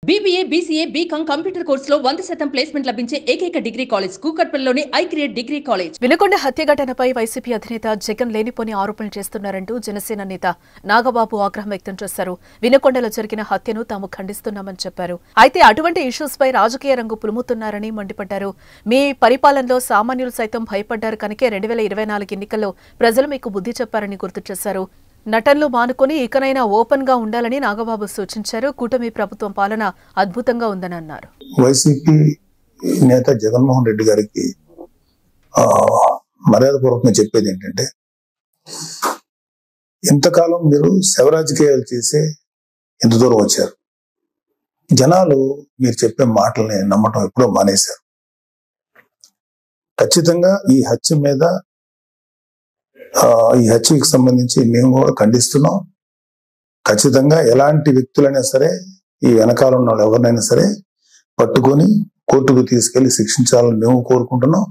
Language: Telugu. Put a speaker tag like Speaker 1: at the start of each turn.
Speaker 1: BBA, BCA, BCom కంప్యూటర్ కోర్సులో 100% ప్లేస్మెంట్ లభించే ఏకైక డిగ్రీ కాలేజ్ కూకట్పల్లిలోని ఐక్రియేట్ డిగ్రీ కాలేజ్.
Speaker 2: వినుకొండ హత్య ఘటనపై వైసీపీ అధినేత జగన్ లేనిపోని ఆరోపణలు చేస్తున్నారంటూ జనసేన నేత నాగబాబు ఆగ్రహం వ్యక్తం చేశారు. వినుకొండలో జరిగిన హత్యను తాము ఖండిస్తున్నామని చెప్పారు. అయితే అటువంటి ఇష్యూస్ పై రాజకీయ రంగు పులుముతున్నారని మండిపడ్డారు. మీ పరిపాలనలో సామాన్యులు సైతం భయపడ్డారు కనుకే 2024 ఎన్నికల్లో ప్రజలు మీకు బుద్ధి చెప్పారని గుర్తు చేశారు. నటనలు మానుకొని ఇకనైనా ఓపెన్ గా ఉండాలని నాగబాబు సూచించారు. కూటమి ప్రభుత్వం పాలన అద్భుతంగా ఉందని అన్నారు.
Speaker 3: వైసీపీ నేత జగన్మోహన్ రెడ్డి గారికి మర్యాదపూర్వకంగా చెప్పేది ఏంటంటే, ఇంతకాలం మీరు శవ రాజకీయాలు చేసే ఎంత దూరం వచ్చారు. జనాలు మీరు చెప్పే మాటల్ని నమ్మటం ఎప్పుడో మానేశారు. ఖచ్చితంగా ఈ హత్యకి సంబంధించి మేము కూడా ఖండిస్తున్నాం. ఖచ్చితంగా ఎలాంటి వ్యక్తులైనా సరే, ఈ వెనకాల ఉన్న వాళ్ళు ఎవరినైనా సరే పట్టుకొని కోర్టుకు తీసుకెళ్లి శిక్షించాలని మేము కోరుకుంటున్నాం.